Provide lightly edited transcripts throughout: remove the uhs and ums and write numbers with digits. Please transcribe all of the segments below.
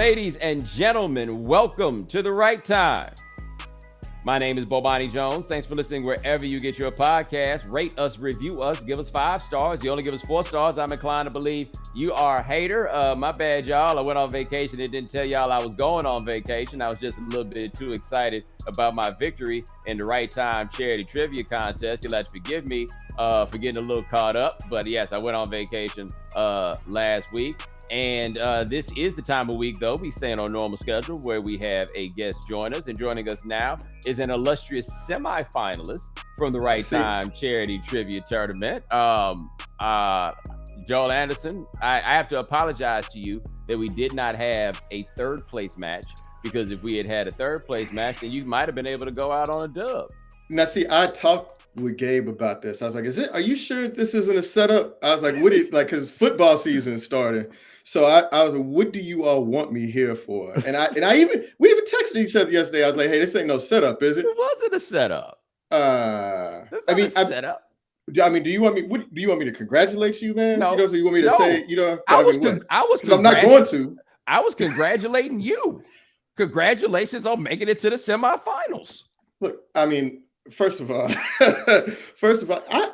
Ladies and gentlemen, welcome to The Right Time. My name is Bomani Jones. Thanks for listening wherever you get your podcast. Rate us, review us, give us 5 stars. You only give us 4 stars. I'm inclined to believe you are a hater. My bad, y'all. I went on vacation and didn't tell y'all I was going on vacation. I was just a little bit too excited about my victory in the Right Time charity trivia contest. You'll have to forgive me for getting a little caught up. But yes, I went on vacation last week. And this is the time of week, though, we stay on our normal schedule where we have a guest join us. And joining us now is an illustrious semifinalist from the Right Time Charity Trivia Tournament. Joel Anderson, I have to apologize to you that we did not have a third place match, because if we had a third place match, then you might have been able to go out on a dub. Now, see, I talked with Gabe about this. I was like, are you sure this isn't a setup? I was like, because football season is starting. So I was like, what do you all want me here for? And we even texted each other yesterday. I was like, hey, this ain't no setup, is it? It wasn't a setup. Setup. I mean, do you want me? Do you want me to congratulate you, man? No, you want me to say, I'm not going to. I was congratulating you. Congratulations on making it to the semifinals. Look, I mean, first of all, I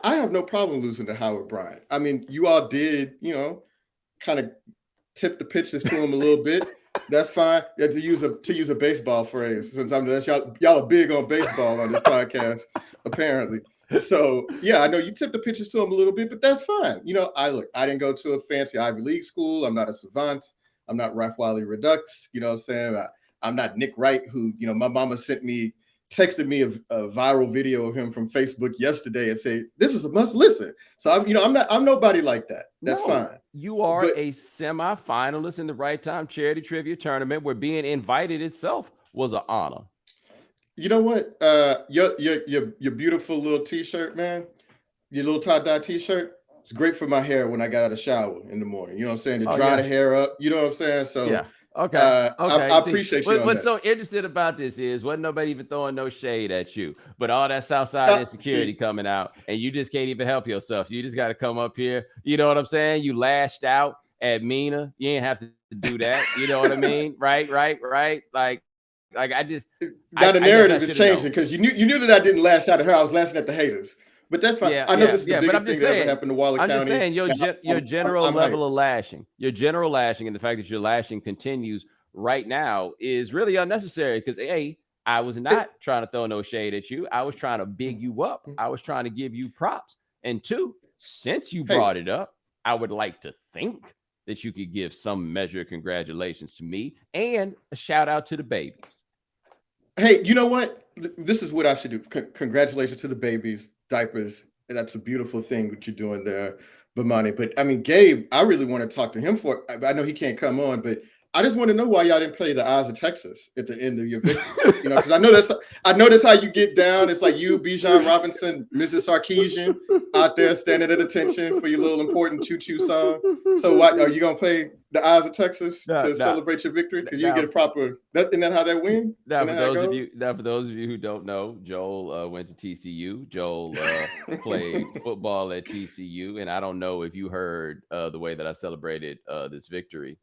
have no problem losing to Howard Bryant. I mean, you all did, kind of tip the pitches to him a little bit. That's fine. Yeah, to use a baseball phrase, since y'all are big on baseball on this podcast, apparently. So yeah, I know you tipped the pitches to him a little bit, but that's fine. I didn't go to a fancy Ivy League school. I'm not a savant. I'm not Ralph Wiley Redux. You know what I'm saying? I'm not Nick Wright, who, my mama texted me a viral video of him from Facebook yesterday and say, this is a must listen. So I'm nobody like that. That's fine. You are a semi-finalist in the Right Time Charity Trivia Tournament, where being invited itself was an honor. You know what? Your beautiful little t-shirt, man. Your little tie-dye t-shirt. It's great for my hair when I got out of the shower in the morning. You know what I'm saying? To dry the hair up. You know what I'm saying? So yeah. Okay. I appreciate you. What's so interesting about this is wasn't nobody even throwing no shade at you, but all that Southside insecurity coming out, and you just can't even help yourself. You just got to come up here. You know what I'm saying? You lashed out at Mina. You ain't have to do that. You know what I mean? Right. Like I just now the narrative is changing, because you knew that I didn't lash out at her. I was lashing at the haters. But that's fine. I know this is the biggest thing that ever happened to Waller County. I'm just saying your general level of lashing, and the fact that your lashing continues right now is really unnecessary, because A, I was not trying to throw no shade at you. I was trying to big you up. I was trying to give you props. And 2, since you brought it up, I would like to think that you could give some measure of congratulations to me and a shout out to the babies. Hey, you know what? This is what I should do. Congratulations to the babies, diapers. That's a beautiful thing that you're doing there, Bomani. But I mean, Gabe, I really want to talk to him I know he can't come on, but I just want to know why y'all didn't play the Eyes of Texas at the end of your victory. Because I know that's how you get down. It's like you, Bijan Robinson, Mrs. Sarkeesian out there standing at attention for your little important choo-choo song. So what are you gonna play the Eyes of Texas to celebrate your victory? Because you get a proper. Isn't that how that win? Now, for those of you who don't know, Joel went to TCU. Joel played football at TCU, and I don't know if you heard the way that I celebrated this victory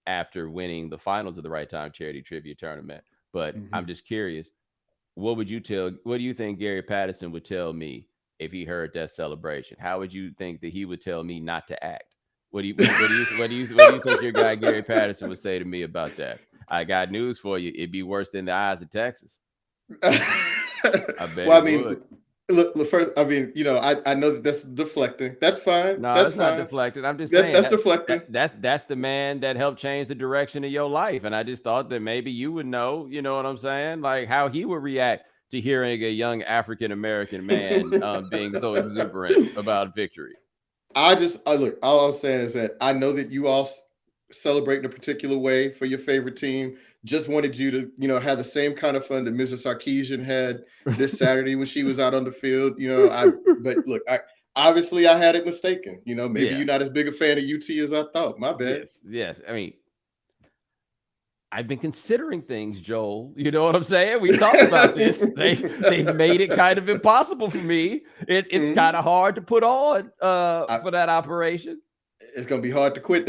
after winning the finals of the Right Time Charity Trivia Tournament. But I'm just curious, what do you think Gary Patterson would tell me if he heard that celebration? How would you think that he would tell me not to act? What do you think your guy Gary Patterson would say to me about that? I got news for you. It'd be worse than the Eyes of Texas. I bet. Well, I mean, would. Look, first, I mean, I know that's deflecting. That's fine. No, that's not deflecting. I'm just saying that's deflecting. That's the man that helped change the direction of your life. And I just thought that maybe you would know, you know what I'm saying? Like how he would react to hearing a young African-American man being so exuberant about victory. Look, all I'm saying is that I know that you all celebrate in a particular way for your favorite team. Just wanted you to, have the same kind of fun that Mrs. Sarkeesian had this Saturday when she was out on the field. But look, obviously I had it mistaken. Maybe you're not as big a fan of UT as I thought. My bad. Yes. I mean, I've been considering things, Joel. You know what I'm saying? We talked about this. They made it kind of impossible for me. It's kind of hard to put on for that operation. It's gonna be hard to quit.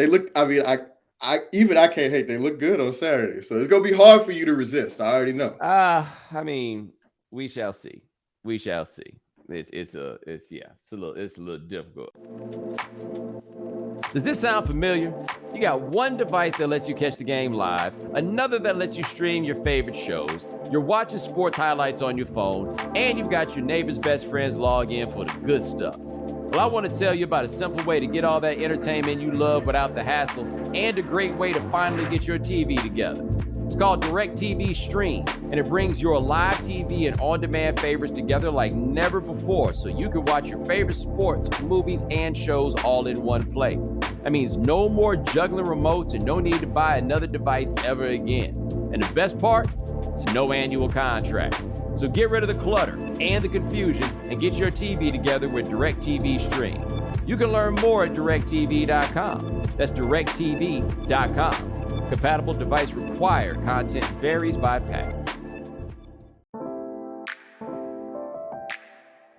I can't hate. They look good on Saturday, so it's gonna be hard for you to resist. I already know. I mean, we shall see. We shall see. It's a little difficult. Does this sound familiar? You got one device that lets you catch the game live, another that lets you stream your favorite shows, you're watching sports highlights on your phone, and you've got your neighbor's best friends log in for the good stuff. Well, I want to tell you about a simple way to get all that entertainment you love without the hassle, and a great way to finally get your TV together. It's called DirecTV Stream, and it brings your live TV and on-demand favorites together like never before, so you can watch your favorite sports, movies, and shows all in one place. That means no more juggling remotes and no need to buy another device ever again. And the best part, it's no annual contract. So get rid of the clutter and the confusion and get your TV together with DirecTV Stream. You can learn more at directtv.com. That's directtv.com. Compatible device required. Content varies by pack.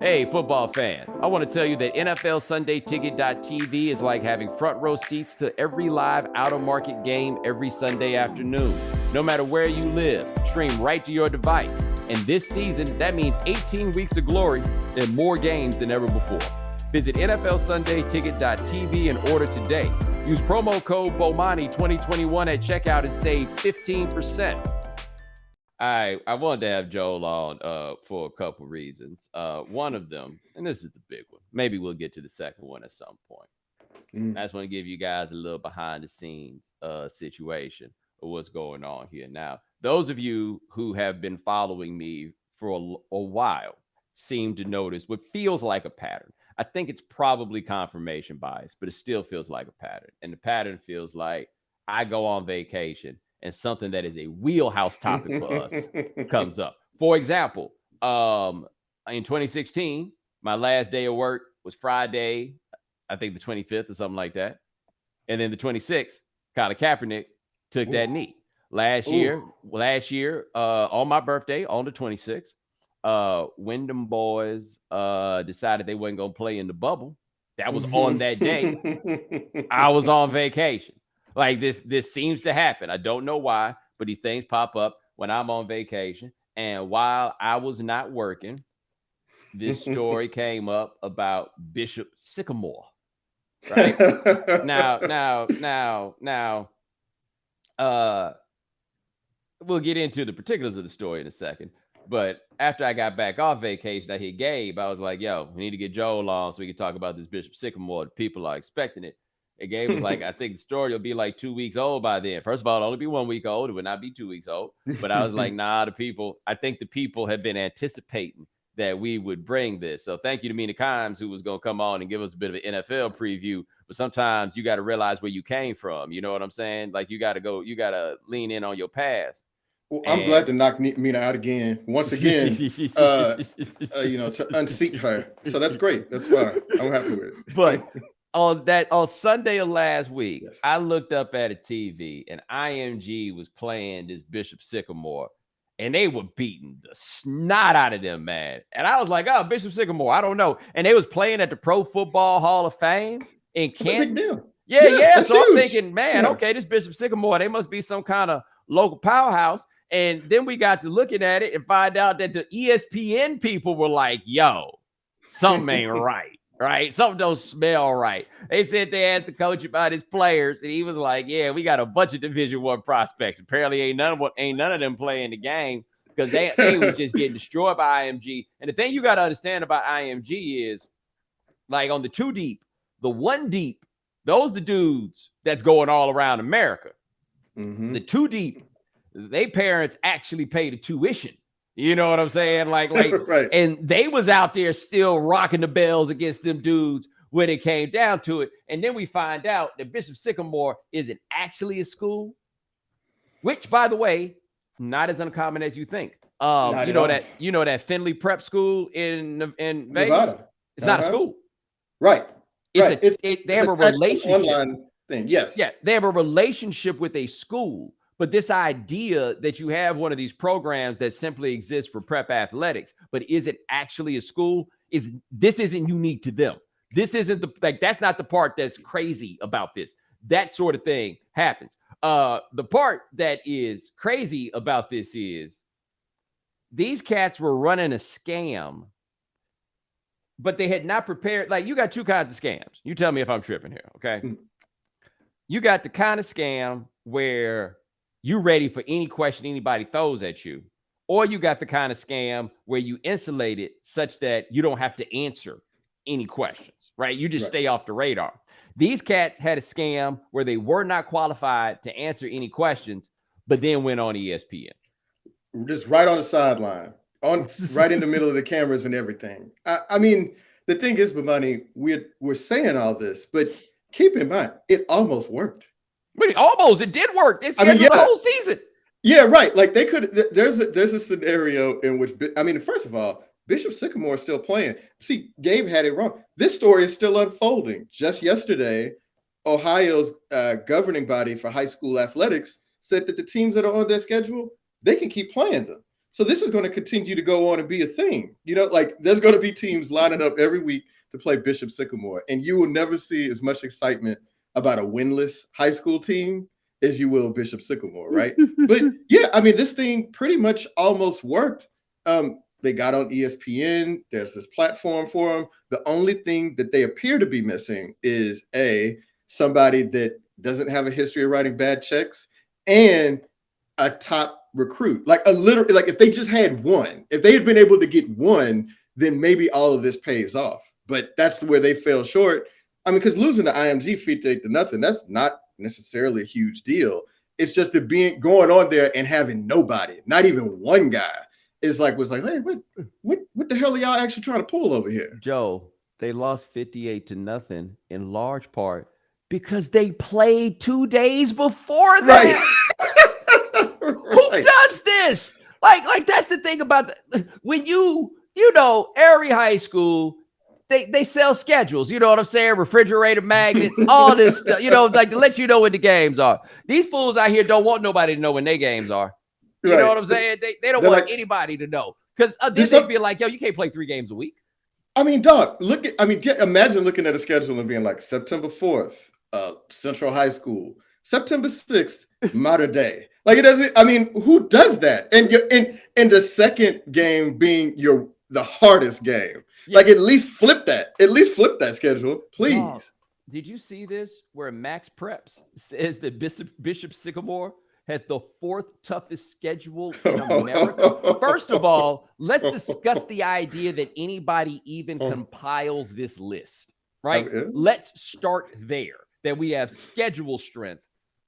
Hey, football fans. I want to tell you that NFL Sunday Ticket.tv is like having front row seats to every live out-of-market game every Sunday afternoon. No matter where you live, stream right to your device. And this season, that means 18 weeks of glory and more games than ever before. Visit NFLSundayTicket.tv and order today. Use promo code BOMANI2021 at checkout and save 15%. I wanted to have Joel on for a couple reasons. One of them, and this is the big one. Maybe we'll get to the second one at some point. I just want to give you guys a little behind the scenes situation of what's going on here. Now, those of you who have been following me for a while seem to notice what feels like a pattern. I think it's probably confirmation bias, but it still feels like a pattern. And the pattern feels like I go on vacation and something that is a wheelhouse topic for us comes up. For example, in 2016, my last day of work was Friday, I think the 25th or something like that. And then the 26th, Colin Kaepernick took that knee. Last year, on my birthday, on the 26th, Wyndham boys decided they wasn't going to play in the bubble. That was on that day. I was on vacation. Like this seems to happen. I don't know why, but these things pop up when I'm on vacation. And while I was not working, this story came up about Bishop Sycamore. Right? Now, we'll get into the particulars of the story in a second. But after I got back off vacation, I hit Gabe. I was like, yo, we need to get Joel on so we can talk about this Bishop Sycamore. The people are expecting it. And Gabe was like, I think the story will be like 2 weeks old by then. First of all, it'll only be 1 week old. It would not be 2 weeks old. But I was like, nah, I think the people have been anticipating that we would bring this. So thank you to Mina Kimes, who was going to come on and give us a bit of an NFL preview. But sometimes you got to realize where you came from. You know what I'm saying? Like you got to lean in on your past. Well, I'm glad to knock Mina out again, once again, to unseat her. So that's great. That's fine. I'm happy with it. But on Sunday of last week, yes, I looked up at a TV and IMG was playing this Bishop Sycamore, and they were beating the snot out of them, man. And I was like, oh, Bishop Sycamore, I don't know. And they was playing at the Pro Football Hall of Fame in Canton. Big deal. Yeah. So huge. I'm thinking, man, okay, this Bishop Sycamore, they must be some kind of local powerhouse. And then we got to looking at it and find out that the ESPN people were like, yo, something ain't right, right? Something don't smell right. They said they asked the coach about his players, and he was like, yeah, we got a bunch of Division I prospects. Apparently ain't none of them playing the game because they was just getting destroyed by IMG. And the thing you got to understand about IMG is, like, on the 2 deep, the 1 deep, those the dudes that's going all around America. Mm-hmm. The 2 deep, they parents actually pay the tuition. You know what I'm saying? Like, right. And they was out there still rocking the bells against them dudes when it came down to it. And then we find out that Bishop Sycamore isn't actually a school, which, by the way, not as uncommon as you think. You know that Finley Prep School in Vegas? Nevada. It's not a school. Right. They have a relationship. Online thing. Yes. Yeah. They have a relationship with a school. But this idea that you have one of these programs that simply exists for prep athletics, but isn't actually a school, isn't unique to them. This isn't that's not the part that's crazy about this. that sort of thing happens. The part that is crazy about this is these cats were running a scam, but they had not prepared. Like, you got two kinds of scams. You tell me if I'm tripping here, okay? You got the kind of scam where you're ready for any question anybody throws at you, or you got the kind of scam where you insulate it such that you don't have to answer any questions, right? You just stay off the radar. These cats had a scam where they were not qualified to answer any questions, but then went on ESPN. Just right on the sideline, right in the middle of the cameras and everything. I mean, the thing is, Bomani, we're saying all this, but keep in mind, it almost worked. But it did work. It's the whole season. Yeah, right. Like, they could. There's a scenario in which, I mean, first of all, Bishop Sycamore is still playing. See, Gabe had it wrong. This story is still unfolding. Just yesterday, Ohio's governing body for high school athletics said that the teams that are on their schedule, they can keep playing them. So this is going to continue to go on and be a thing. You know, like, there's going to be teams lining up every week to play Bishop Sycamore, and you will never see as much excitement about a winless high school team as you will Bishop Sycamore, right? But yeah, I mean, this thing pretty much almost worked. They got on ESPN. There's this platform for them. The only thing that they appear to be missing is somebody that doesn't have a history of writing bad checks and a top recruit. Like, if they just had one, if they had been able to get one, then maybe all of this pays off. But that's where they fell short. I mean, because losing the IMG 58-0, that's not necessarily a huge deal. It's just that going on there and having nobody, not even one guy, was like, hey, what the hell are y'all actually trying to pull over here? Joe, they lost 58-0 in large part because they played 2 days before that. Right. Who does this? Like that's the thing about when you know, every high school, they sell schedules, you know what I'm saying? Refrigerator magnets, all this stuff, you know, like to let you know when the games are. These fools out here don't want nobody to know when their games are. You know what I'm saying? They don't want anybody to know, because then they'd be like, yo, you can't play 3 games a week. I mean, dog, imagine looking at a schedule and being like, September 4th, Central High School, September 6th, Mater Dei. Like, it doesn't, I mean, who does that? And the second game being the hardest game. Yeah. Like, at least flip that schedule, please. Oh, did you see this where Max Preps says that Bishop Sycamore had the 4th toughest schedule in America? First of all, let's discuss the idea that anybody even compiles this list, right? Let's start there, that we have schedule strength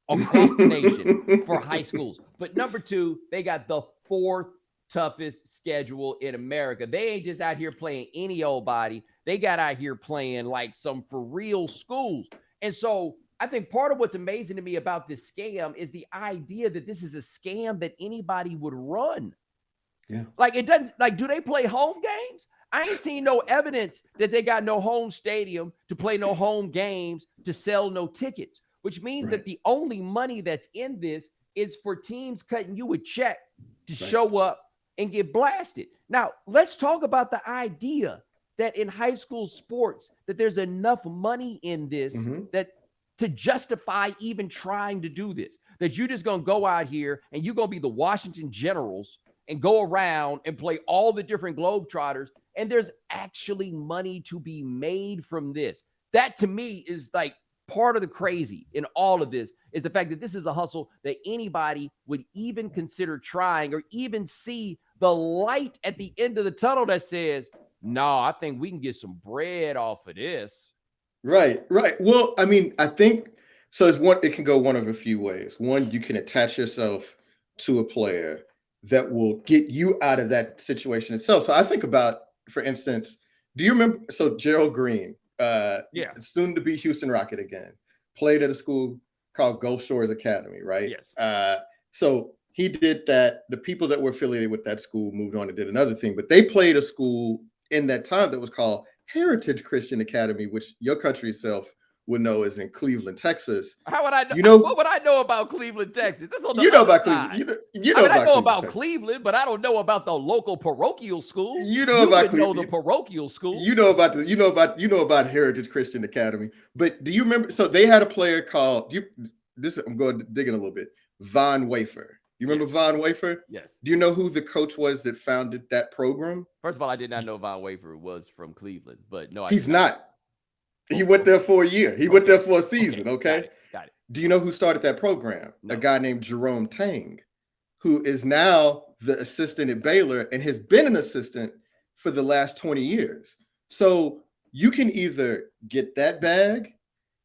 across the nation for high schools. But number 2, they got the 4th toughest schedule in America. They ain't just out here playing any old body. They got out here playing like some for real schools. And so I think part of what's amazing to me about this scam is the idea that this is a scam that anybody would run. Yeah. Like, it doesn't, like, do they play home games? I ain't seen no evidence that they got no home stadium to play no home games, to sell no tickets, which means that the only money that's in this is for teams cutting you a check to show up and get blasted. Now, let's talk about the idea that in high school sports, that there's enough money in this that to justify even trying to do this, that you're just going to go out here and you're going to be the Washington Generals and go around and play all the different Globetrotters, and there's actually money to be made from this. That, to me, is like part of the crazy in all of this, is the fact that this is a hustle that anybody would even consider trying, or even see the light at the end of the tunnel that says, no, I think we can get some bread off of this. Right. Well, I mean, I think so. It can go one of a few ways. One, you can attach yourself to a player that will get you out of that situation itself. So I think about, for instance, do you remember? So Gerald Green, soon to be Houston Rocket again, played at a school called Gulf Shores Academy, right? Yes. So he did that. The people that were affiliated with that school moved on and did another thing, but they played a school in that time that was called Heritage Christian Academy, which your country itself will know is in Cleveland, Texas. How would I know? You know, What would I know about Cleveland, Texas? This on the you know other about side. Cleveland. You know I know about Texas. Cleveland, but I don't know about the local parochial school. You know about Cleveland. Know the parochial school. You know about Heritage Christian Academy. But do you remember? So they had a player called I'm going to dig in a little bit. Von Wafer. You remember Von Wafer? Yes. Do you know who the coach was that founded that program? First of all, I did not know Von Wafer was from Cleveland, but no, he's not. He went there for a year. He went there for a season. Okay. Got it. Do you know who started that program? No. A guy named Jerome Tang, who is now the assistant at Baylor and has been an assistant for the last 20 years. So you can either get that bag,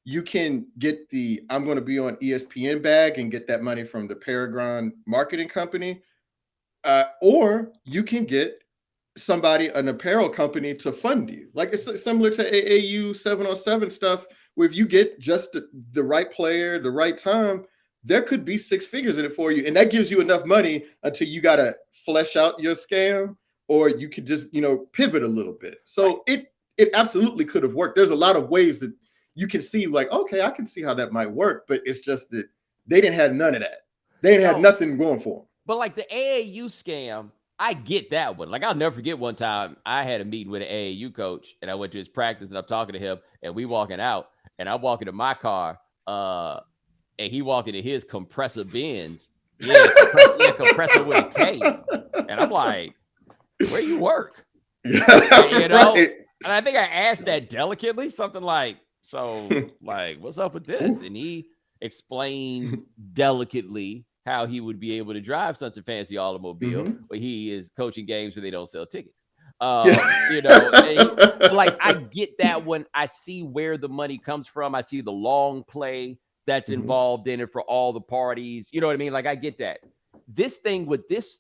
you can get the I'm going to be on ESPN bag and get that money from the Paragon marketing company, or you can get an apparel company to fund you. Like it's similar to AAU 707 stuff, where if you get just the right player, the right time, there could be six figures in it for you. And that gives you enough money until you got to flesh out your scam, or you could just, pivot a little bit. So it absolutely could have worked. There's a lot of ways that you can see, like, okay, I can see how that might work, but it's just that they didn't have none of that. They didn't have nothing going for them. But like the AAU scam, I get that one. Like, I'll never forget one time I had a meeting with an AAU coach, and I went to his practice, and I'm talking to him, and we walking out, and I'm walking to my car, and he walking to his compressor Benz. Compressor with a K. And I'm like, where you work? Right. And I think I asked that delicately, something like, so, like, what's up with this? And he explained delicately how he would be able to drive such a fancy automobile, but he is coaching games where they don't sell tickets. Like, I get that when I see where the money comes from. I see the long play that's involved in it for all the parties. You know what I mean? Like, I get that. This thing with this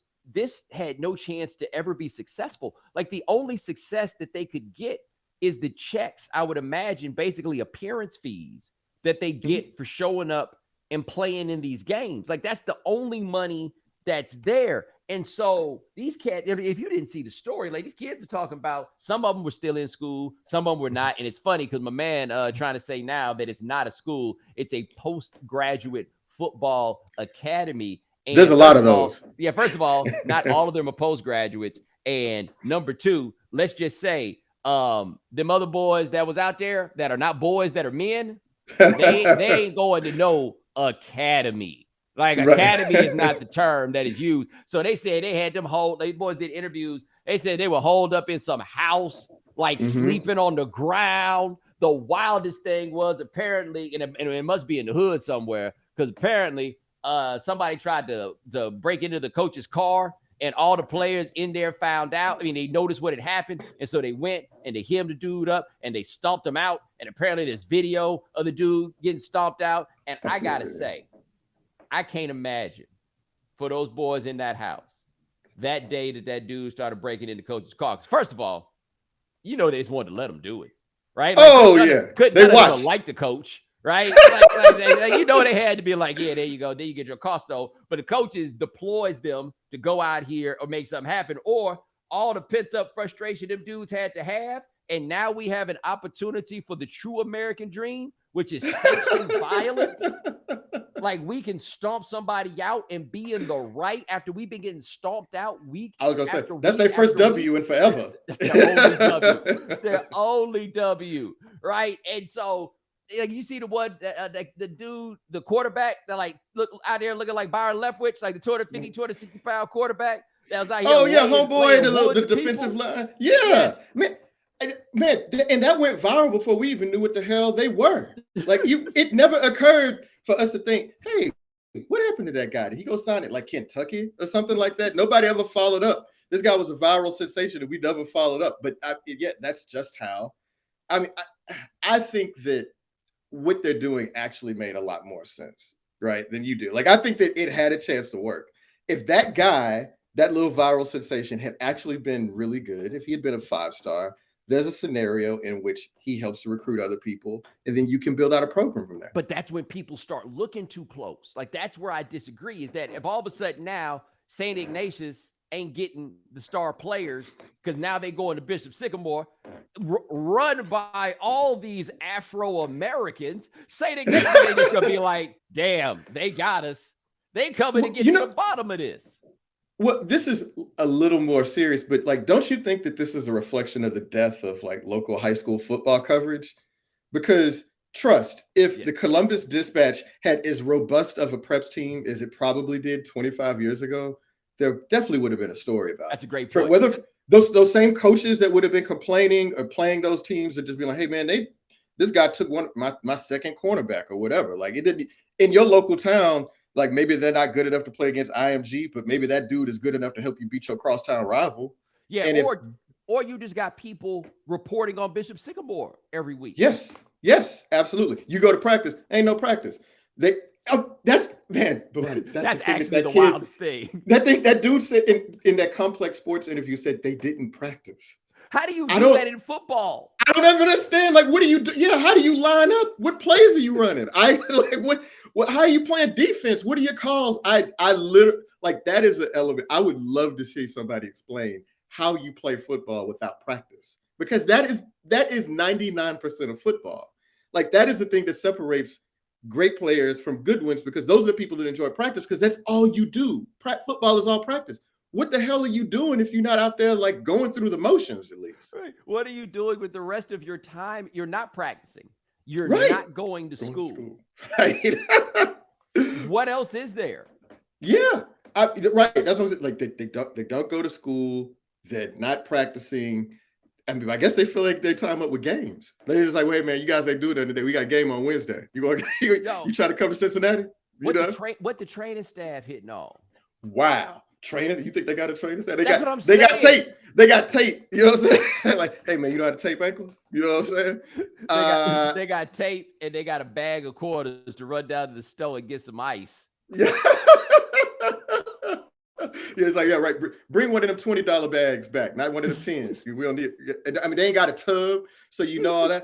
had no chance to ever be successful. Like, the only success that they could get is the checks, I would imagine, basically appearance fees that they get for showing up and playing in these games. Like, that's the only money that's there. And so these cats, if you didn't see the story, like, these kids are talking about, some of them were still in school, some of them were not. And it's funny because my man trying to say now that it's not a school, it's a postgraduate football academy. And there's a lot of those. First of all, not all of them are postgraduates. And number two, let's just say, them other boys that was out there that are not boys, that are men, they ain't going to know academy. Like, academy is not the term that is used. So they said they had them they boys did interviews. They said they were holed up in some house, like sleeping on the ground. The wildest thing was apparently, and it must be in the hood somewhere, because apparently somebody tried to break into the coach's car, and all the players in there found out. I mean, they noticed what had happened, and so they went and they hemmed the dude up and they stomped him out. And apparently there's video of the dude getting stomped out. And I gotta say, I can't imagine for those boys in that house that day that dude started breaking into coach's car. First of all, they just wanted to let him do it, right? Like, couldn't like the coach. Right? They had to be like, yeah, there you go. There you get your costo. But the coaches deploys them to go out here or make something happen, or all the pent up frustration them dudes had to have. And now we have an opportunity for the true American dream, which is sanctioned violence. Like, we can stomp somebody out and be in the right after we've been getting stomped out week. I was going to say, that's their first W in forever. That's their only W. Their only W. Right? And so, like, you see the one, the dude, the quarterback that, like, look out there looking like Byron Leftwich, like the 250, 260 pound quarterback that was out here. Oh, yeah, homeboy, the defensive line. Yeah. Yes. Man, and that went viral before we even knew what the hell they were. Like, it never occurred for us to think, hey, what happened to that guy? Did he go sign it like Kentucky or something like that? Nobody ever followed up. This guy was a viral sensation and we never followed up. But that's just how. I mean, I think that what they're doing actually made a lot more sense, right, than you do. Like, I think that it had a chance to work. If that guy, that little viral sensation, had actually been really good, if he had been a 5-star, there's a scenario in which he helps to recruit other people, and then you can build out a program from there. But that's when people start looking too close. Like, that's where I disagree, is that if all of a sudden now St. Ignatius ain't getting the star players because now they go into Bishop Sycamore, run by all these Afro-Americans, say they just gonna be like, damn, they got us. They coming to get to the bottom of this. Well, this is a little more serious, but like, don't you think that this is a reflection of the death of like local high school football coverage? Because trust, if the Columbus Dispatch had as robust of a preps team as it probably did 25 years ago, there definitely would have been a story about it. That's a great point. Whether those same coaches that would have been complaining or playing those teams would just be like, hey man, this guy took my second cornerback or whatever. Like, it didn't in your local town. Like, maybe they're not good enough to play against IMG, but maybe that dude is good enough to help you beat your crosstown rival. Yeah, and or you just got people reporting on Bishop Sycamore every week. Yes, absolutely. You go to practice, ain't no practice. That's actually the wildest thing. That dude said in that Complex Sports interview said they didn't practice. How do you do that in football? I don't ever understand. Like, what do you do? Yeah, how do you line up? What plays are you running? How are you playing defense? What are your calls? I literally, like, that is an element. I would love to see somebody explain how you play football without practice, because that is 99% of football. Like, that is the thing that separates great players from good ones, because those are the people that enjoy practice, because that's all you do. Football is all practice. What the hell are you doing if you're not out there like going through the motions at least? Right. What are you doing with the rest of your time? You're not practicing. You're not going to school. Right. What else is there? Yeah. Right. That's what I'm saying. Like, they don't go to school. They're not practicing. I mean, I guess they feel like they time up with games. They're just like, wait, man, you guys ain't doing that today. We got a game on Wednesday. You try to come to Cincinnati? What the training staff hitting on? Wow. Trainer? You think they got a trainer staff? They got tape. They got tape. You know what I'm saying? Like, hey man, you know how to tape ankles? You know what I'm saying? They got tape, and they got a bag of quarters to run down to the store and get some ice. Yeah. Yeah, it's like, yeah, right. Bring one of them $20 bags back, not one of the 10s. We don't need. I mean, they ain't got a tub, so you know all that.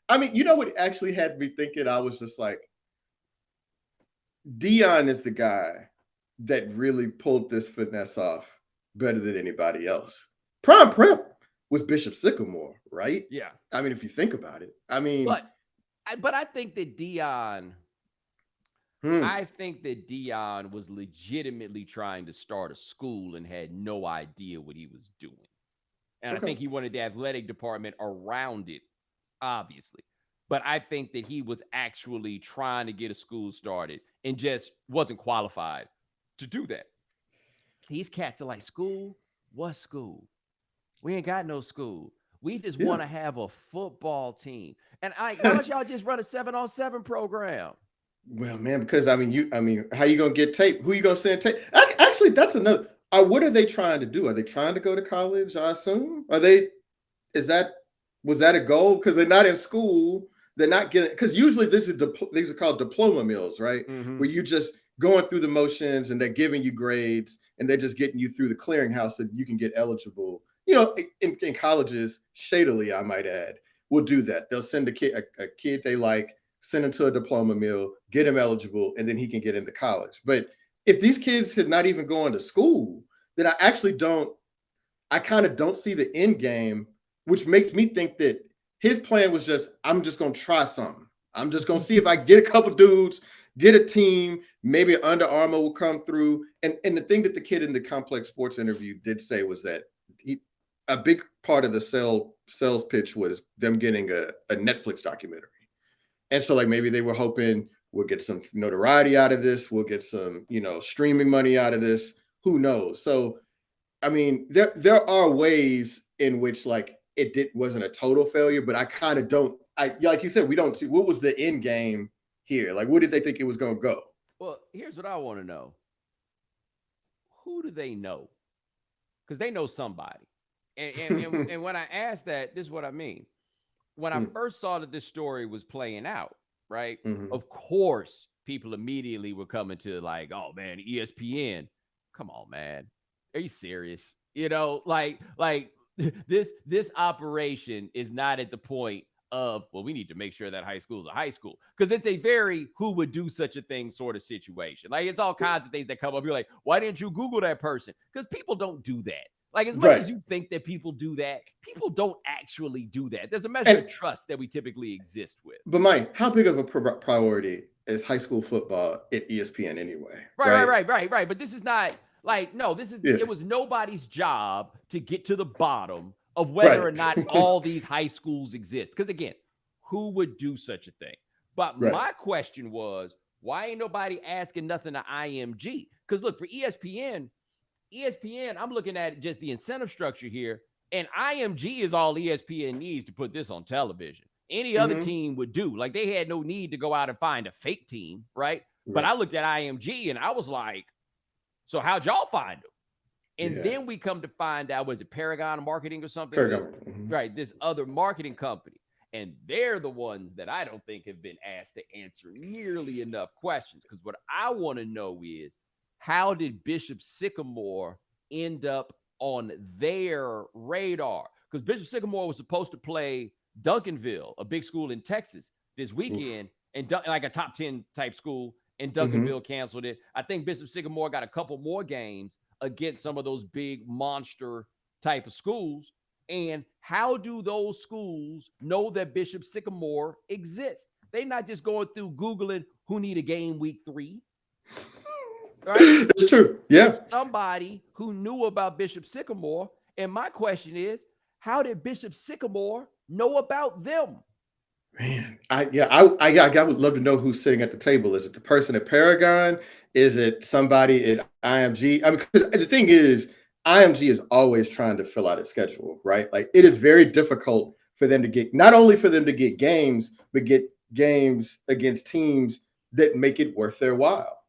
I mean, you know what actually had me thinking? I was just like, Dion is the guy that really pulled this finesse off better than anybody else. Prime prep was Bishop Sycamore, right? Yeah. I mean, if you think about it, I mean, but I think that Dion. I think that Dion was legitimately trying to start a school and had no idea what he was doing. And I think he wanted the athletic department around it, obviously. But I think that he was actually trying to get a school started and just wasn't qualified to do that. These cats are like, school? What school? We ain't got no school. We just want to have a football team. And why don't y'all just run a 7-on-7 program? Well, man, because how you gonna get tape? Who you gonna send tape? Actually, that's another. What are they trying to do? Are they trying to go to college? I assume. Was that a goal? Because they're not in school. They're not getting. Because usually these are called diploma mills, right? Mm-hmm. Where you just going through the motions and they're giving you grades and they're just getting you through the clearinghouse so you can get eligible. You know, in colleges, shadily, I might add, will do that. They'll send a kid they like. Send him to a diploma mill, get him eligible, and then he can get into college. But if these kids had not even gone to school, then I kind of don't see the end game, which makes me think that his plan was just, I'm just going to try something. I'm just going to see if I get a couple dudes, get a team, maybe Under Armour will come through. And the thing that the kid in the Complex Sports interview did say was that a big part of the sales pitch was them getting a Netflix documentary. And so, like, maybe they were hoping we'll get some notoriety out of this. We'll get some, streaming money out of this. Who knows? So, I mean, there are ways in which, like, wasn't a total failure, but I kind of don't. Like you said, we don't see what was the end game here. Like, what did they think it was going to go? Well, here's what I want to know. Who do they know? Because they know somebody. And when I ask that, this is what I mean. When I first saw that this story was playing out, right? Mm-hmm. Of course, people immediately were coming to like, oh man, ESPN. Come on, man. Are you serious? Like this operation is not at the point of, well, we need to make sure that high school is a high school, because it's a very who would do such a thing sort of situation. Like, it's all kinds of things that come up. You're like, why didn't you Google that person? Because people don't do that. Like, as much as you think that people do that, people don't actually do that. There's a measure of trust that we typically exist with. But Mike, how big of a priority is high school football at ESPN anyway? Right. But this is not like, no, this is, it was nobody's job to get to the bottom of whether or not all these high schools exist. Because again, who would do such a thing? But my question was, why ain't nobody asking nothing to IMG? Because look, for ESPN, I'm looking at just the incentive structure here, and IMG is all ESPN needs to put this on television. Any other team would do. Like, they had no need to go out and find a fake team, right? But I looked at IMG and I was like, so how'd y'all find them? And then we come to find out, was it Paragon Marketing or something? Right, this other marketing company. And they're the ones that I don't think have been asked to answer nearly enough questions. Because what I want to know is, how did Bishop Sycamore end up on their radar? Because Bishop Sycamore was supposed to play Duncanville, a big school in Texas, this weekend, and like a top 10 type school, and Duncanville canceled it. I think Bishop Sycamore got a couple more games against some of those big monster type of schools. And how do those schools know that Bishop Sycamore exists? They're not just going through Googling who need a game week 3. Right? It's true. Yeah. There's somebody who knew about Bishop Sycamore. And my question is, how did Bishop Sycamore know about them? Man, I would love to know who's sitting at the table. Is it the person at Paragon? Is it somebody at IMG? I mean, because the thing is, IMG is always trying to fill out its schedule, right? Like, it is very difficult for them to get, not only for them to get games, but get games against teams that make it worth their while.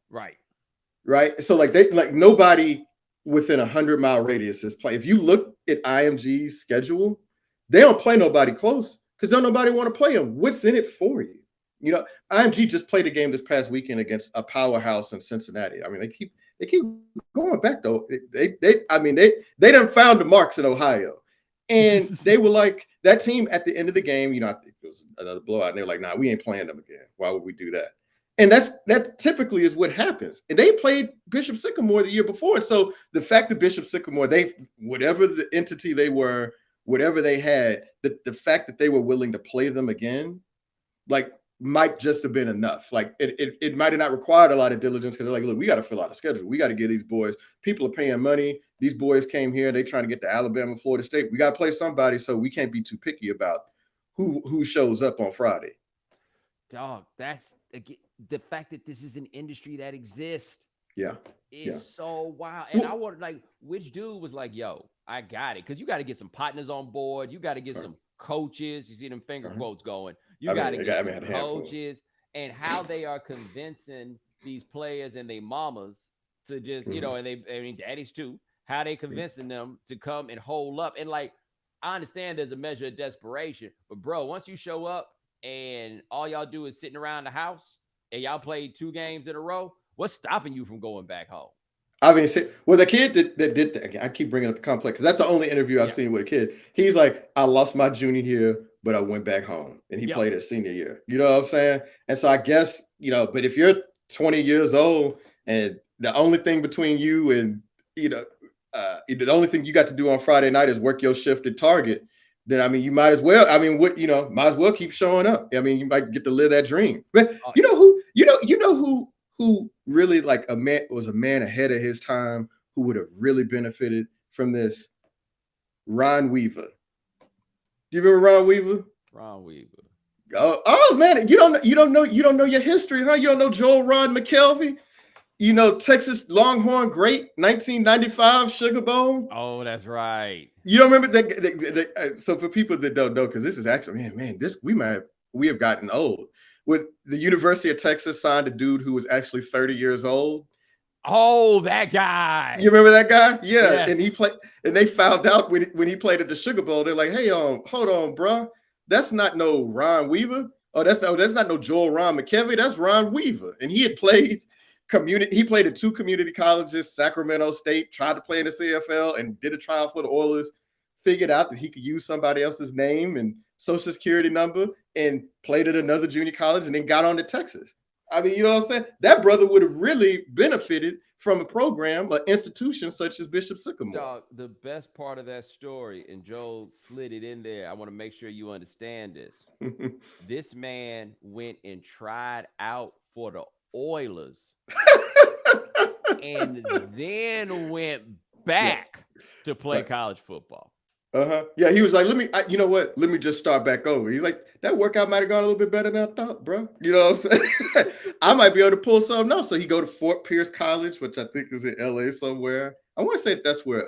Right. So like nobody within 100-mile radius is playing. If you look at IMG's schedule, they don't play nobody close because don't nobody want to play them. What's in it for you? You know, IMG just played a game this past weekend against a powerhouse in Cincinnati. I mean, they keep going back though. They done found the marks in Ohio, and they were like that team at the end of the game. You know, I think it was another blowout, and they're like, "Nah, we ain't playing them again. Why would we do that?" And that typically is what happens. And they played Bishop Sycamore the year before. And so the fact that Bishop Sycamore, whatever the entity they were, whatever they had, the fact that they were willing to play them again, like, might just have been enough. Like, it might have not required a lot of diligence because they're like, look, we got to fill out a schedule. We got to get these boys. People are paying money. These boys came here. They trying to get to Alabama, Florida State. We got to play somebody, so we can't be too picky about who shows up on Friday. Dog, that's the fact that this is an industry that exists. Is so wild. And I wonder, like, which dude was like, yo, I got it. Because you got to get some partners on board. You got to get some coaches. You see them finger quotes going. You got to get some coaches, and how they are convincing these players and their mamas to just, you know, and daddies too, how they convincing them to come and hold up. And like, I understand there's a measure of desperation, but bro, once you show up and all y'all do is sitting around the house and y'all played 2 games in a row, what's stopping you from going back home? I mean, well, the kid that did that, I keep bringing up the complex because that's the only interview I've seen with a kid. He's like, I lost my junior year, but I went back home, and he played his senior year. You know what I'm saying? And so I guess, you know, but if you're 20 years old and the only thing between you and, you know, the only thing you got to do on Friday night is work your shift at Target, then I mean, you might as well. I mean, might as well keep showing up. I mean, you might get to live that dream. But you know who really like was a man ahead of his time who would have really benefited from this? Ron Weaver. Do you remember Ron Weaver? Ron Weaver. Oh man, you don't know your history, huh? You don't know Joel Ron McKelvey? You know, Texas Longhorn great, 1995 Sugar Bowl. Oh, that's right. You don't remember that? So for people that don't know, because this is actually, man, we have gotten old. With the University of Texas signed a dude who was actually 30 years old. Oh, that guy. You remember that guy? Yeah. Yes. And he played, and they found out when he played at the Sugar Bowl, they're like, hey, hold on, bro. That's not no Ron Weaver. Oh, that's not no Joel Ron McKelvey. That's Ron Weaver. And he had played he played at 2 community colleges, Sacramento State, tried to play in the CFL and did a trial for the Oilers, figured out that he could use somebody else's name and social security number and played at another junior college and then got on to Texas. I mean, you know what I'm saying? That brother would have really benefited from a program, an institution such as Bishop Sycamore. Dog, the best part of that story, and Joel slid it in there. I want to make sure you understand this. This man went and tried out for the Oilers and then went back to play college football. Yeah, he was like, you know what? Let me just start back over. He's like, that workout might have gone a little bit better than I thought, bro. You know what I'm saying? I might be able to pull something else. So he go to Fort Pierce College, which I think is in LA somewhere. I want to say that's where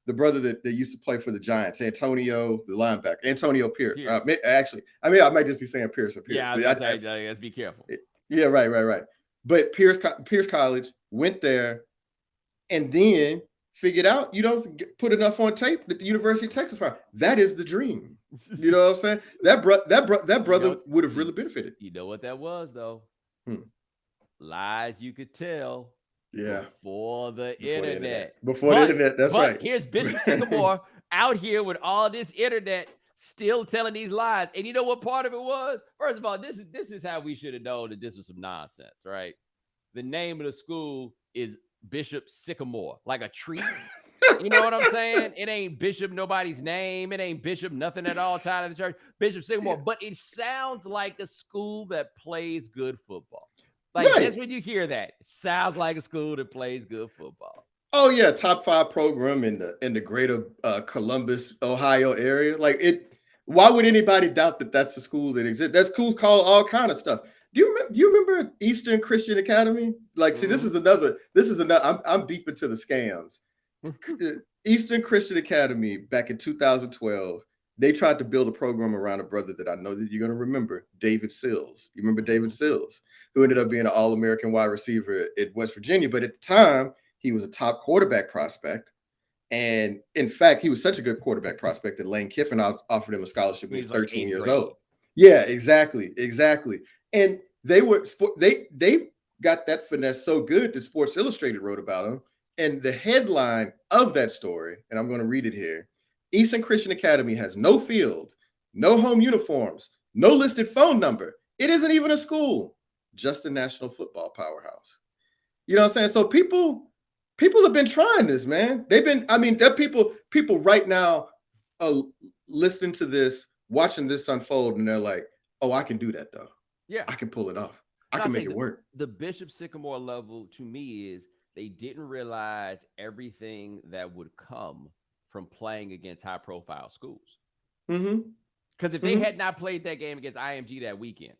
the brother that used to play for the Giants, Antonio, the linebacker, Antonio Pierce. I might just be saying Pierce or Pierce. Yeah, let's be careful. Yeah, right. But Pierce College, went there, and then figured out, put enough on tape that the University of Texas found. That is the dream. You know what I'm saying? That brother would have really benefited. You know what that was, though? Lies you could tell. Yeah. Before the internet. Before the internet, that's right. Here's Bishop Sycamore out here with all this internet still telling these lies. And you know what part of it was? First of all, this is how we should have known that this was some nonsense, right? The name of the school is Bishop Sycamore, like a tree. You know what I'm saying? It ain't Bishop nobody's name. It ain't Bishop nothing at all tied to the church. Bishop Sycamore. Yeah. But it sounds like a school that plays good football. Like, that's when you hear that. It sounds like a school that plays good football. Oh yeah, top 5 program in the greater Columbus, Ohio area. Like it. Why would anybody doubt that that's a school that exists? That school's called all kind of stuff. Do you remember Eastern Christian Academy? Like, see, this is another. I'm deep into the scams. Eastern Christian Academy back in 2012. They tried to build a program around a brother that I know that you're going to remember, David Sills. You remember David Sills, who ended up being an All-American wide receiver at West Virginia. But at the time, he was a top quarterback prospect. And in fact, he was such a good quarterback prospect that Lane Kiffin offered him a scholarship when he was 13 years old. Yeah, exactly. And they got that finesse so good that Sports Illustrated wrote about him. And the headline of that story, and I'm going to read it here: Eastern Christian Academy has no field, no home uniforms, no listed phone number. It isn't even a school, just a national football powerhouse. You know what I'm saying? So people have been trying this, man. There are people right now listening to this, watching this unfold, and they're like, oh, I can do that though. Yeah, I can pull it off. I can make it work. The Bishop Sycamore level to me is they didn't realize everything that would come from playing against high-profile schools. Because if they had not played that game against IMG that weekend,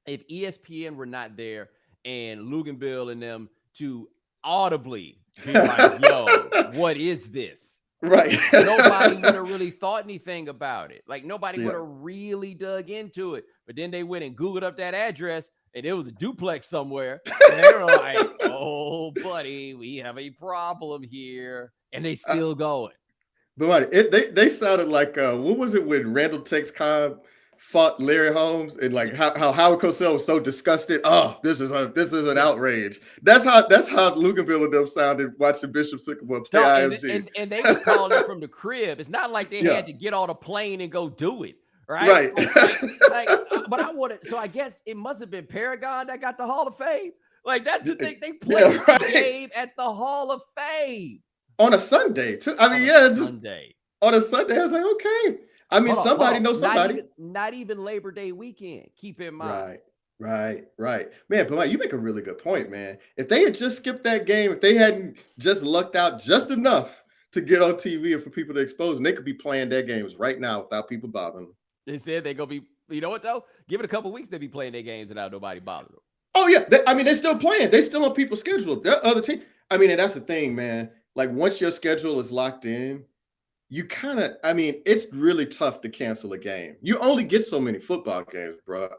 if ESPN were not there and Luganbill and them to audibly be like, yo, what is this? Right. Nobody would have really thought anything about it. Like, nobody would have really dug into it. But then they went and Googled up that address, and it was a duplex somewhere. And they were like, oh, buddy, we have a problem here. And they still going. But they sounded like, what was it when Randall Tex Cobb fought Larry Holmes, and like how Howard Cosell was so disgusted? Oh, this is an outrage. That's how Luganbill and them sounded watching Bishop Sycamore play IMG. And they was calling it from the crib. It's not like they had to get on a plane and go do it. Right. But so I guess it must have been Paragon that got the Hall of Fame. Like, that's the thing. They played the game at the Hall of Fame. On a Sunday, too. I mean, Sunday. On a Sunday, I was like, okay. I mean, somebody knows somebody. Not even Labor Day weekend. Keep in mind. Right. Man, but you make a really good point, man. If they had just skipped that game, if they hadn't just lucked out just enough to get on TV and for people to expose them, they could be playing their games right now without people bothering them. Instead, they're going to be, you know what, though? Give it a couple of weeks, they'll be playing their games without nobody bothering them. Oh, yeah. They're still playing. They're still on people's schedule. The other team. I mean, and that's the thing, man. Like, once your schedule is locked in, you kind of, it's really tough to cancel a game. You only get so many football games, bro.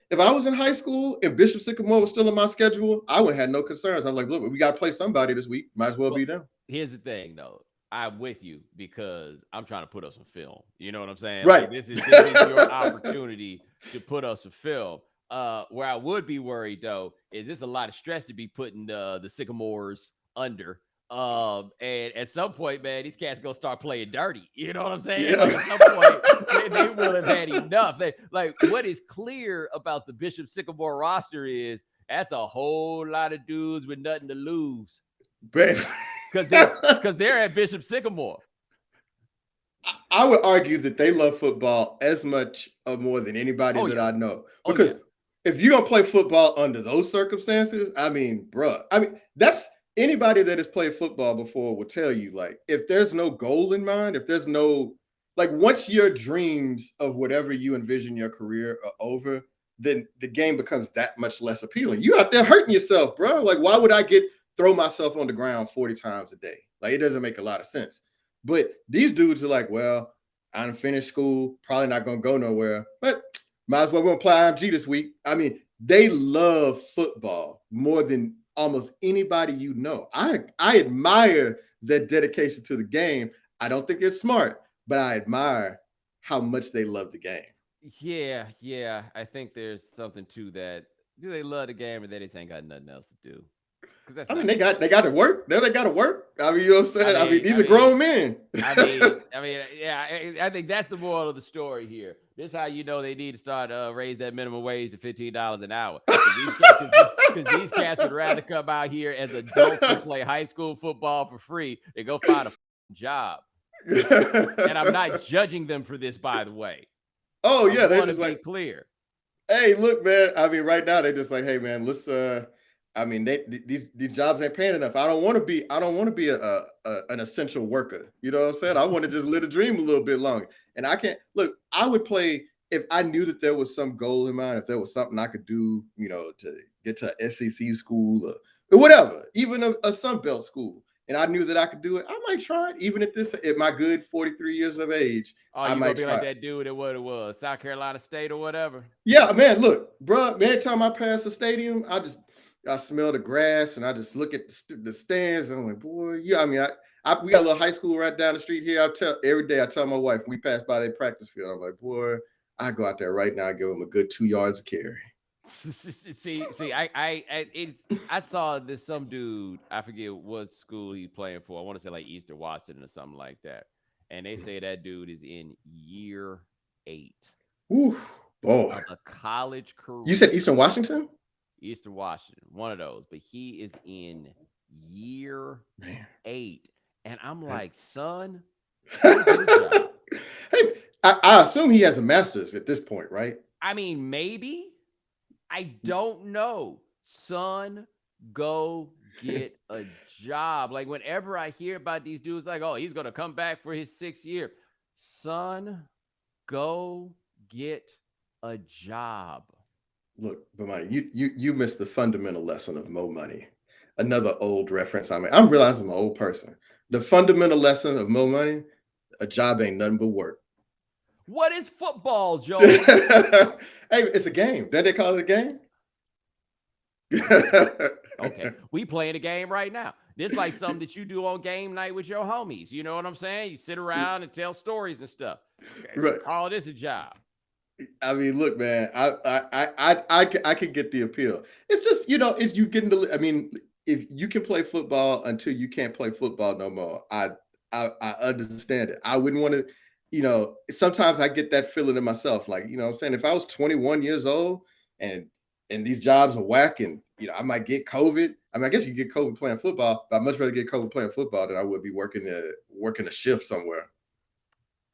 If I was in high school and Bishop Sycamore was still on my schedule, I would have had no concerns. I'm like, look, we got to play somebody this week. Might as well be them. Here's the thing, though. I'm with you because I'm trying to put us on film. You know what I'm saying? Right. Like, this is your opportunity to put us on film. Where I would be worried, though, is there's a lot of stress to be putting the Sycamores under And at some point, man, these cats gonna start playing dirty. You know what I'm saying? Yeah. Like at some point, they will have had enough. Like what is clear about the Bishop Sycamore roster is that's a whole lot of dudes with nothing to lose. Because they're at Bishop Sycamore. I would argue that they love football as much or more than anybody that I know. Because if you're gonna play football under those circumstances, I mean, bruh, that's anybody that has played football before will tell you, like, if there's no goal in mind, if there's no, like, once your dreams of whatever you envision your career are over, then the game becomes that much less appealing. You out there hurting yourself, bro. Like, why would I throw myself on the ground 40 times a day? Like, it doesn't make a lot of sense. But these dudes are like, well, I done finished school, probably not gonna go nowhere, but might as well go play IMG this week. I mean, they love football more than almost anybody you know. I admire their dedication to the game. I don't think it's smart, but I admire how much they love the game. Yeah. I think there's something to that. Do they love the game or they just ain't got nothing else to do? I mean, they got to work. They got to work. I mean, you know what I'm saying? I mean, these are grown men. Yeah. I think that's the moral of the story here. This is how you know they need to start raise that minimum wage to $15 an hour. Because these cats would rather come out here as adults and play high school football for free than go find a job. And I'm not judging them for this, by the way. Oh yeah, they just like clear. Hey, look, man. I mean, right now they're just like, hey, man, let's. I mean, these jobs ain't paying enough. I don't want to be an essential worker. You know what I'm saying? I want to just live a dream a little bit longer. And I can't look. I would play if I knew that there was some goal in mind. If there was something I could do, you know, to get to an SEC school or whatever, even a Sunbelt school, and I knew that I could do it, I might try it. Even at my good 43 years of age, I might be like that dude at what it was, South Carolina State or whatever. Yeah, man. Look, bro. Every time I pass the stadium, I smell the grass and I just look at the stands and I'm like, boy, yeah. I mean, we got a little high school right down the street here. Every day I tell my wife we pass by their practice field. I'm like, boy, I go out there right now and give them a good 2 yards of carry. See, I saw this some dude, I forget what school he's playing for. I want to say like Eastern Washington or something like that. And they say that dude is in year 8. Ooh, boy. Of a college career. You said Eastern Washington? Eastern Washington, one of those, but he is in year 8. And I'm like, son, hey, I assume he has a master's at this point, right? I mean, maybe. I don't know. Son, go get a job. Like whenever I hear about these dudes, like, oh, he's gonna come back for his 6th year. Son, go get a job. Look, Bomani, you missed the fundamental lesson of Mo Money. Another old reference. I mean, I'm realizing I'm an old person. The fundamental lesson of Mo Money: a job ain't nothing but work. What is football, Joe? Hey, it's a game. Don't they call it a game? Okay, we playing a game right now. This like something that you do on game night with your homies. You know what I'm saying? You sit around and tell stories and stuff. Okay, right. Call this a job. I mean, look, man, I could get the appeal. It's just, you know, if you get into, I mean, if you can play football until you can't play football no more, I understand it. I wouldn't want to, you know, sometimes I get that feeling in myself. Like, you know what I'm saying? If I was 21 years old and these jobs are whack and, you know, I might get COVID. I mean, I guess you get COVID playing football, but I'd much rather get COVID playing football than I would be working a shift somewhere.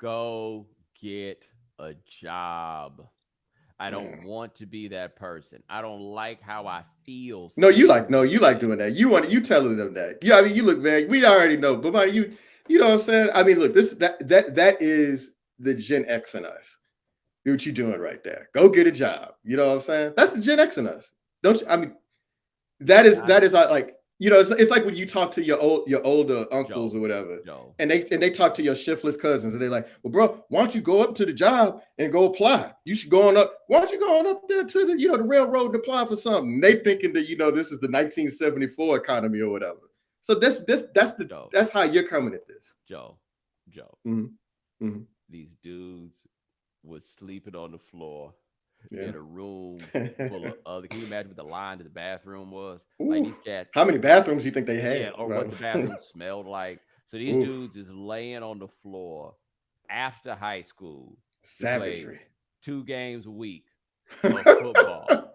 Go get a job. I don't want to be that person. I don't like how I feel. No, you like doing that. You telling them that. Yeah, I mean, you look, man, we already know, but you know what I'm saying? I mean, look, that is the Gen X in us. Do what you doing right there. Go get a job. You know what I'm saying? That's the Gen X in us. Don't you? I mean, that is like, you know, it's like when you talk to your older uncles Joe, or whatever, Joe. and they talk to your shiftless cousins, and they're like, well, bro, why don't you go up to the job and go apply? You should go on up. Why don't you go on up there to the, you know, the railroad and apply for something? They thinking that, you know, this is the 1974 economy or whatever. So that's how you're coming at this, Joe. Mm-hmm. Mm-hmm. These dudes was sleeping on the floor in a room full of other. Can you imagine what the line to the bathroom was? Ooh. Like these cats. How many bathrooms do you think they had? Yeah, or what the bathroom smelled like. So these dudes is laying on the floor after high school. Savagery. 2 games a week of football.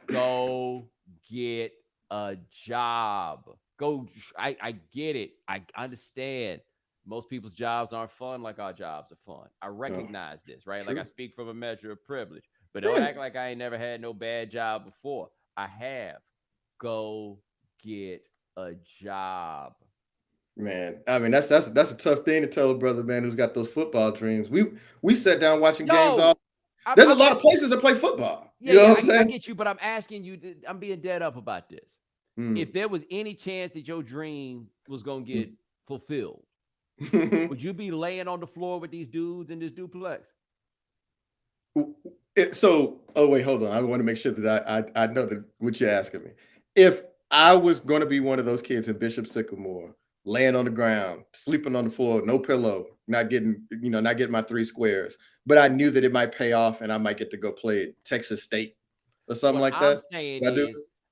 Go get a job. Go. I get it. I understand. Most people's jobs aren't fun like our jobs are fun. I recognize this, right? True. Like I speak from a measure of privilege, but don't act like I ain't never had no bad job before. I have. Go get a job. Man, I mean that's a tough thing to tell a brother, man, who's got those football dreams. We sat down watching games all. There's a lot of places that play football. Yeah, you know what I'm saying? I get you, but I'm asking you. I'm being dead up about this. If there was any chance that your dream was gonna get fulfilled, would you be laying on the floor with these dudes in this duplex? So, wait, hold on. I want to make sure that I know that what you're asking me. If I was going to be one of those kids in Bishop Sycamore, laying on the ground, sleeping on the floor, no pillow, not getting my 3 squares, but I knew that it might pay off and I might get to go play at Texas State or something like that.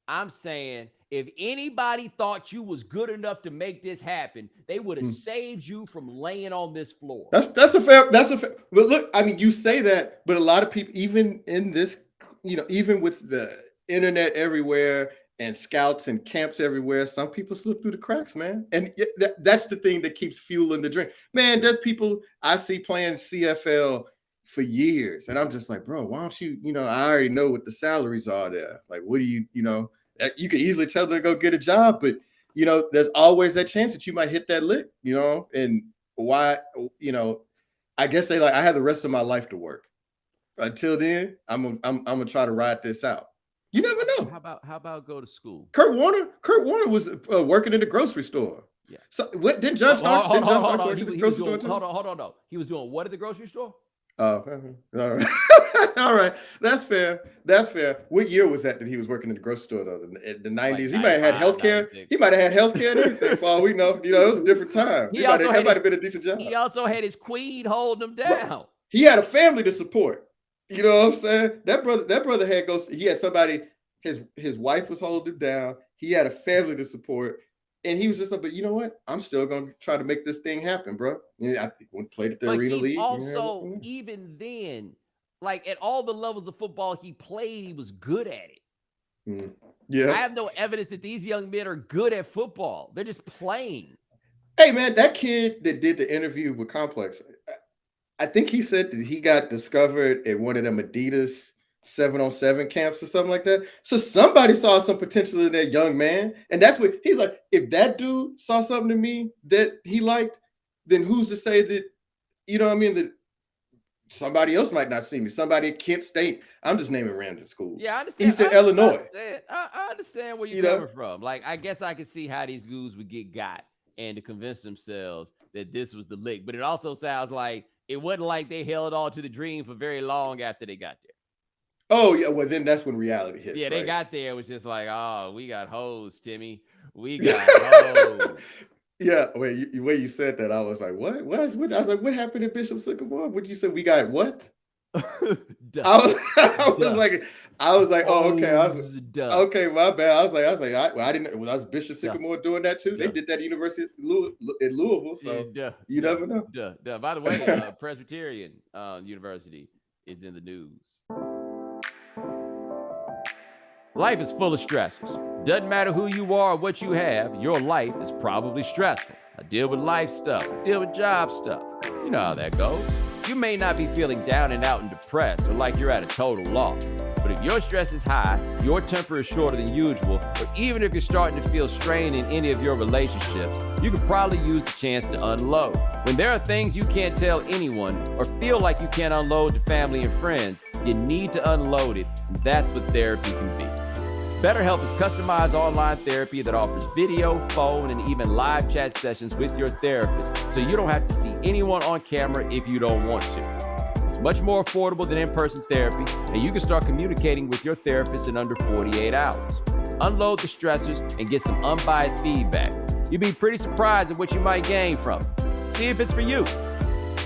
I'm saying if anybody thought you was good enough to make this happen, they would have saved you from laying on this floor. That's a fair. But look, I mean, you say that, but a lot of people, even in this, even with the internet everywhere and scouts and camps everywhere, some people slip through the cracks, man. And that's the thing that keeps fueling the dream. Man, there's people I see playing CFL for years, and I'm just like, bro, why don't you, I already know what the salaries are there. Like, what do you could easily tell them to go get a job, but, there's always that chance that you might hit that lick, and why, I guess I have the rest of my life to work. Until then, I'm gonna try to ride this out. You never know. How about go to school? Kurt Warner was working in the grocery store. Yeah. So what did John Starks work in the grocery store too? Hold on. No. He was doing what at the grocery store? Oh, all right. All right. That's fair. What year was that he was working in the grocery store though? The 90s. Like he might have had healthcare. He might have had healthcare and everything for all we know. It was a different time. That might have been a decent job. He also had his queen holding him down. Right. He had a family to support. You know what I'm saying? That brother he had somebody, his wife was holding him down. He had a family to support. And he was just like, but you know what? I'm still going to try to make this thing happen, bro. I think we played at the Arena League. Also, even then, like at all the levels of football he played, he was good at it. Yeah. I have no evidence that these young men are good at football. They're just playing. Hey, man, that kid that did the interview with Complex, I think he said that he got discovered at one of them Adidas 7-on-7 camps or something like that. So somebody saw some potential in that young man. And that's what he's like, if that dude saw something to me that he liked, then who's to say that, that somebody else might not see me. Somebody at Kent State. I'm just naming random schools. Yeah, I understand. He said Illinois. I understand where you're coming from. Like, I guess I could see how these dudes would get got and to convince themselves that this was the lick. But it also sounds like it wasn't like they held on to the dream for very long after they got there. Oh, yeah. Well, then that's when reality hits. Yeah, right? They got there. It was just like, oh, we got hoes, Timmy. We got hoes. Yeah. Wait, the way you said that, I was like, what? I was like, what happened in Bishop Sycamore? Would you say we got what? I was like, oh, okay. Okay, my bad. I didn't. When I was Bishop Sycamore doing that too, they did that at University of Louisville. So you never know. By the way, Presbyterian University is in the news. Life is full of stressors. Doesn't matter who you are or what you have, your life is probably stressful. I deal with life stuff, I deal with job stuff. You know how that goes. You may not be feeling down and out and depressed or like you're at a total loss. But if your stress is high, your temper is shorter than usual, or even if you're starting to feel strain in any of your relationships, you could probably use the chance to unload. When there are things you can't tell anyone or feel like you can't unload to family and friends, you need to unload it, and that's what therapy can be. BetterHelp is customized online therapy that offers video, phone, and even live chat sessions with your therapist, so you don't have to see anyone on camera if you don't want to. It's much more affordable than in-person therapy, and you can start communicating with your therapist in under 48 hours. Unload the stressors and get some unbiased feedback. You'd be pretty surprised at what you might gain from it. See if it's for you.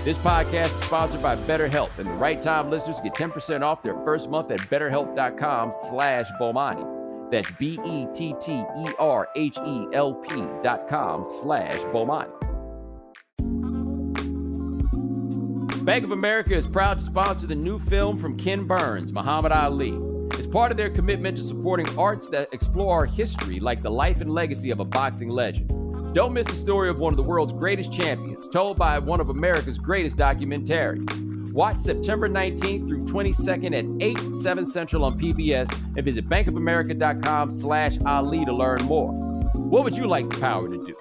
This podcast is sponsored by BetterHelp, and the Right Time listeners get 10% off their first month at betterhelp.com/Bomani. That's BETTERHELP.com/Bomani. Bank of America is proud to sponsor the new film from Ken Burns, Muhammad Ali. It's part of their commitment to supporting arts that explore our history, like the life and legacy of a boxing legend. Don't miss the story of one of the world's greatest champions, told by one of America's greatest documentarians. Watch September 19th through 22nd at 8, 7 Central on PBS, and visit bankofamerica.com/Ali to learn more. What would you like the power to do?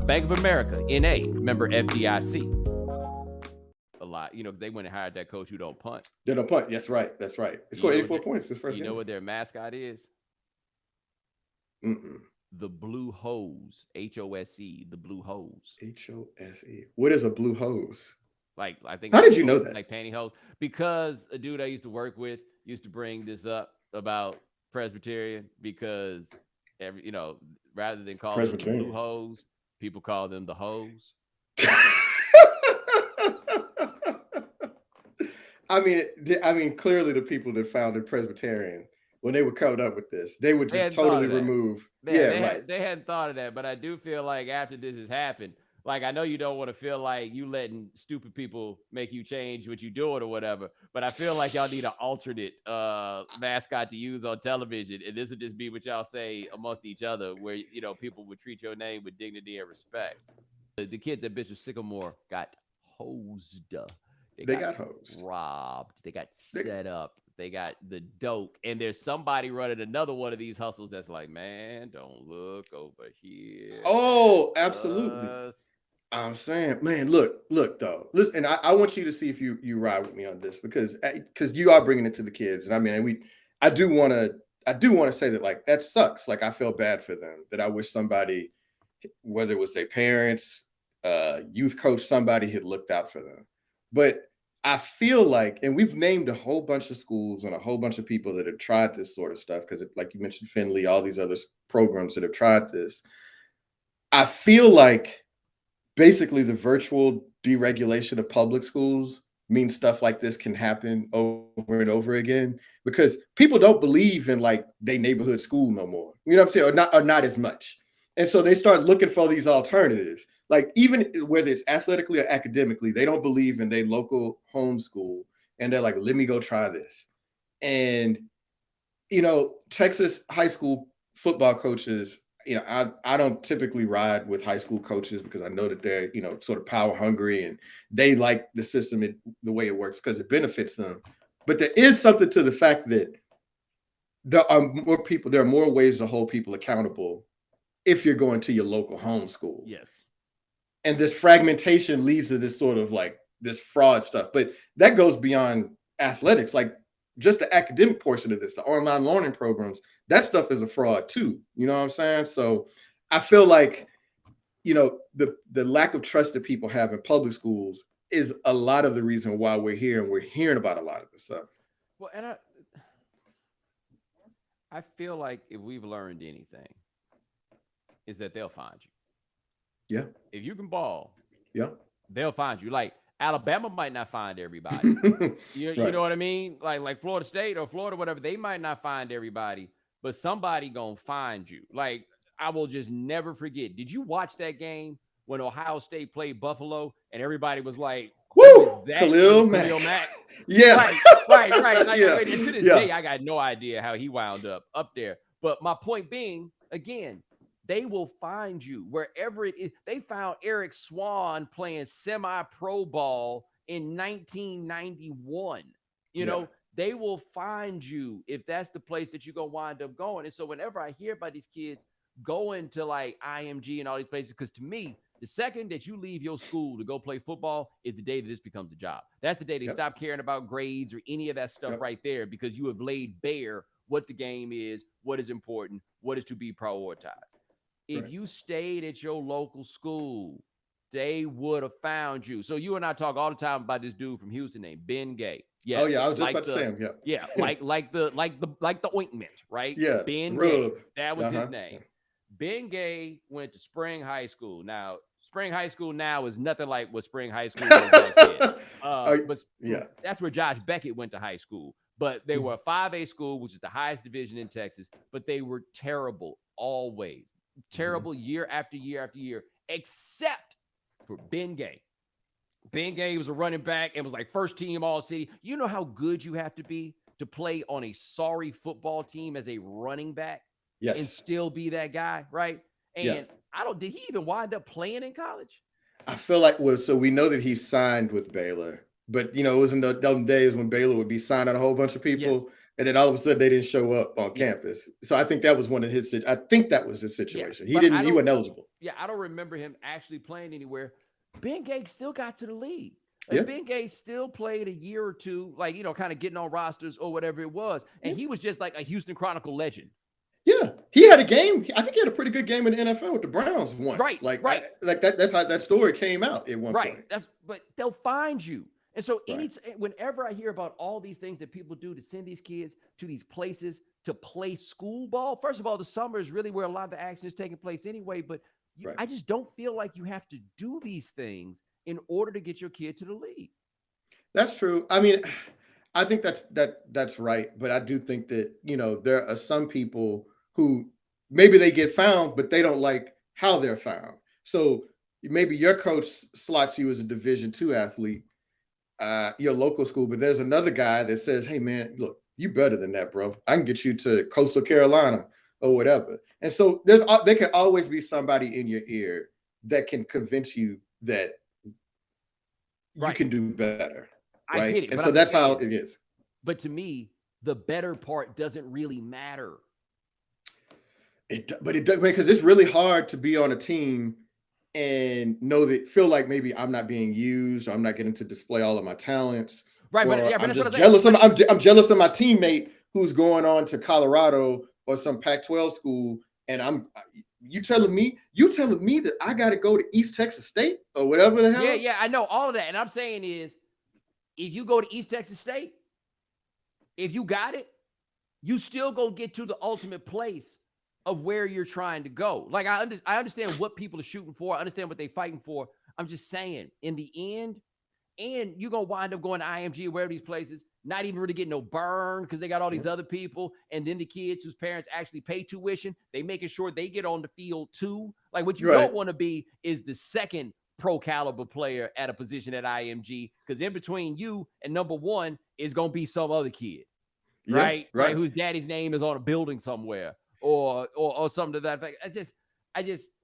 Bank of America, N.A., member FDIC. A lot, they went and hired that coach who don't punt. They don't punt. That's right. He scored 84 points this first game. You know what their mascot is? The Blue Hose. HOSE. The Blue Hose. HOSE. What is a blue hose? I think. How did you know that? Like pantyhose. Because a dude I used to work with used to bring this up about Presbyterian, because rather than call them the Blue Hose, people call them the hose. I mean, clearly the people that founded Presbyterian, when they were coming up with this, they would just totally remove. They hadn't thought of that, but I do feel like after this has happened, I know you don't want to feel like you letting stupid people make you change what you're doing or whatever, but I feel like y'all need an alternate mascot to use on television, and this would just be what y'all say amongst each other, where people would treat your name with dignity and respect. The kids at Bishop Sycamore got hosed. They got hosed, robbed. They got set up. They got the dope. And there's somebody running another one of these hustles that's like, man, don't look over here. Oh, absolutely. I'm saying, man, look though. Listen, and I want you to see if you ride with me on this, because you are bringing it to the kids, and I do want to say that that sucks. I feel bad for them. That I wish somebody, whether it was their parents, youth coach, somebody had looked out for them. But I feel like, and we've named a whole bunch of schools and a whole bunch of people that have tried this sort of stuff, because like you mentioned, Finley, all these other programs that have tried this. I feel like basically the virtual deregulation of public schools means stuff like this can happen over and over again, because people don't believe in their neighborhood school no more. You know what I'm saying? Or not as much. And so they start looking for these alternatives. Even whether it's athletically or academically, they don't believe in their local homeschool. And they're like, let me go try this. And, Texas high school football coaches, I don't typically ride with high school coaches, because I know that they're, sort of power hungry, and they like the system, the way it works, because it benefits them. But there is something to the fact that there are more ways to hold people accountable if you're going to your local homeschool. Yes. And this fragmentation leads to this sort of this fraud stuff. But that goes beyond athletics. Just the academic portion of this, the online learning programs, that stuff is a fraud too. You know what I'm saying? So I feel like, the lack of trust that people have in public schools is a lot of the reason why we're here, and we're hearing about a lot of this stuff. Well, and I feel like if we've learned anything, is that they'll find you. Yeah. If you can ball, yeah, they'll find you. Alabama might not find everybody. You know what I mean? Like Florida State or Florida, whatever, they might not find everybody, but somebody gonna find you. I will just never forget. Did you watch that game when Ohio State played Buffalo and everybody was like, woo, Khalil Mack. Yeah. Right. And to this day, I got no idea how he wound up there. But my point being, again, they will find you wherever it is. They found Eric Swan playing semi-pro ball in 1991. They will find you if that's the place that you're going to wind up going. And so whenever I hear about these kids going to IMG and all these places, because to me, the second that you leave your school to go play football is the day that this becomes a job. That's the day they stop caring about grades or any of that stuff right there, because you have laid bare what the game is, what is important, what is to be prioritized. If you stayed at your local school, they would have found you. So you and I talk all the time about this dude from Houston named Ben Gay. Yes, oh yeah, I was just about to say him. Yeah, like the ointment, right? Yeah, Ben Rub. Gay. That was his name. Ben Gay went to Spring High School. Now, Spring High School now is nothing like what Spring High School was back then. But yeah. that's where Josh Beckett went to high school. But they were a 5A school, which is the highest division in Texas. But they were terrible always. Terrible year after year after year, except for Ben Gay. Ben Gay was a running back and was like first team all city. You know how good you have to be to play on a sorry football team as a running back and still be that guy, right? And did he even wind up playing in college? I feel like, so we know that he signed with Baylor, but it was in them days when Baylor would be signing a whole bunch of people, and then all of a sudden they didn't show up on campus. So I think that was one of his. I think that was his situation. He wasn't eligible. Yeah, I don't remember him actually playing anywhere. Ben Gay still got to the league. Like Ben Gay still played a year or two, like, kind of getting on rosters or whatever it was. And he was just like a Houston Chronicle legend. Yeah, he had a game. I think he had a pretty good game in the NFL with the Browns once. Right, right. That's how that story came out at one point. But they'll find you. And so whenever I hear about all these things that people do to send these kids to these places to play school ball, first of all, the summer is really where a lot of the action is taking place anyway. But I just don't feel like you have to do these things in order to get your kid to the league. That's true. I mean, I think that's right. But I do think that, there are some people who maybe they get found, but they don't like how they're found. So maybe your coach slots you as a Division II athlete, your local school, but there's another guy that says, hey, man, look, you better than that, bro. I can get you to Coastal Carolina or whatever. And so there can always be somebody in your ear that can convince you that you can do better. Right? I get it. And so that's how it is. But to me, the better part doesn't really matter. But it does, because it's really hard to be on a team and feel like maybe I'm not being used, or I'm not getting to display all of my talents. Right, but I'm just jealous. I'm jealous of my teammate who's going on to Colorado or some Pac-12 school, and you telling me that I got to go to East Texas State or whatever the hell? Yeah, I know all of that, and I'm saying is, if you go to East Texas State, if you got it, you still go get to the ultimate place of where you're trying to go. Like I understand what people are shooting for. I understand what they're fighting for. I'm just saying, in the end, and you're going to wind up going to IMG or wherever these places, not even really getting no burn because they got all these other people. And then the kids whose parents actually pay tuition, they making sure they get on the field too. Like what you don't want to be is the second pro caliber player at a position at IMG, because in between you and number one is going to be some other kid, right? Whose daddy's name is on a building somewhere or something to that effect.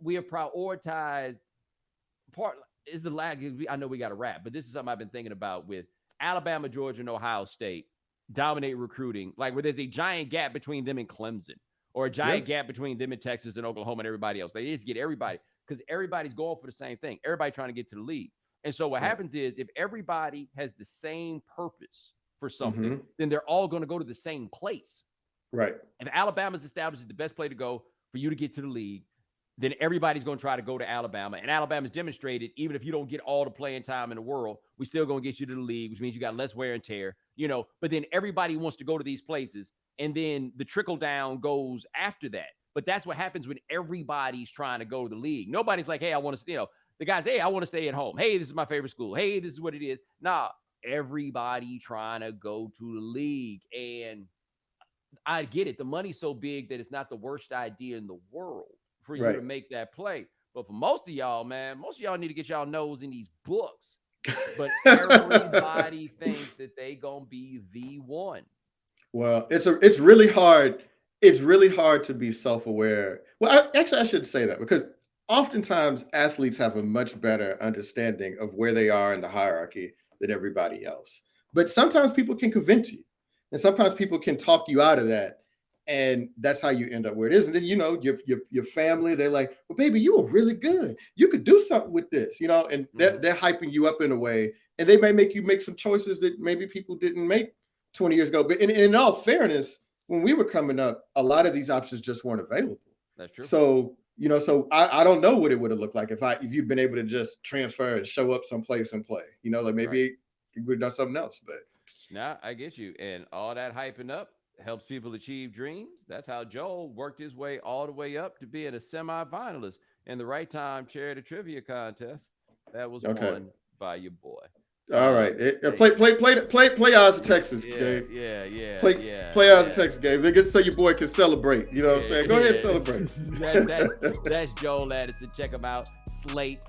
We have prioritized part is the lag. I know we got to wrap, but this is something I've been thinking about with Alabama, Georgia, and Ohio State dominate recruiting, like where there's a giant gap between them and Clemson, or a giant gap between them and Texas and Oklahoma and everybody else. They just get everybody, because everybody's going for the same thing. Everybody trying to get to the league. And so what happens is, if everybody has the same purpose for something, then they're all going to go to the same place. Right. If Alabama's established as the best place to go for you to get to the league, then everybody's going to try to go to Alabama. And Alabama's demonstrated, even if you don't get all the playing time in the world, we still going to get you to the league, which means you got less wear and tear, But then everybody wants to go to these places, and then the trickle down goes after that. But that's what happens when everybody's trying to go to the league. Nobody's like, hey, I want to, the guys, hey, I want to stay at home. Hey, this is my favorite school. Hey, this is what it is. Nah, everybody trying to go to the league. And I get it. The money's so big that it's not the worst idea in the world for you to make that play. But for most of y'all, man, most of y'all need to get y'all nose in these books. But everybody thinks that they gonna be the one. Well, it's really hard. It's really hard to be self-aware. Well, I should say that, because oftentimes athletes have a much better understanding of where they are in the hierarchy than everybody else. But sometimes people can convince you, and sometimes people can talk you out of that. And that's how you end up where it is. And then, your family, they're like, well, baby, you were really good. You could do something with this, and they're hyping you up in a way. And they may make you make some choices that maybe people didn't make 20 years ago. But in all fairness, when we were coming up, a lot of these options just weren't available. That's true. So, I don't know what it would have looked like if you'd been able to just transfer and show up someplace and play. Like maybe you would have done something else. But nah, I get you. And all that hyping up helps people achieve dreams. That's how Joel worked his way all the way up to being a semi-finalist and the Right Time Charity Trivia Contest that was Okay. won by your boy. All right. Play Odds of Texas, Gabe. Play Odds of Texas, Gabe. They get so your boy can celebrate. You know what I'm saying? Go ahead, celebrate. That's Joel Addison. Check him out. Slate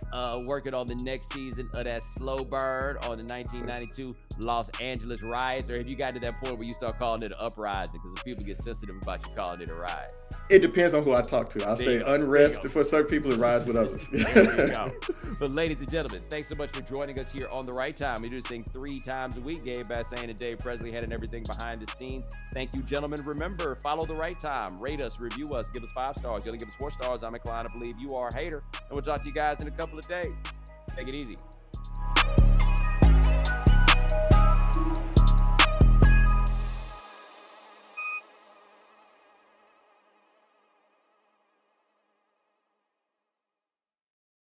working on the next season of that Slow Bird on the 1992 Los Angeles riots. Or have you got to that point where you start calling it an uprising? Because people get sensitive about you calling it a riot. It depends on who I talk to. I'll say unrest for certain people and rise with others. There you go. But ladies and gentlemen, thanks so much for joining us here on The Right Time. We do this thing 3 times a week. Gabe Bassane and Dave Presley heading everything behind the scenes. Thank you, gentlemen. Remember, follow The Right Time. Rate us, review us, give us 5 stars. You only give us 4 stars, I'm inclined to believe you are a hater. And we'll talk to you guys in a couple of days. Take it easy.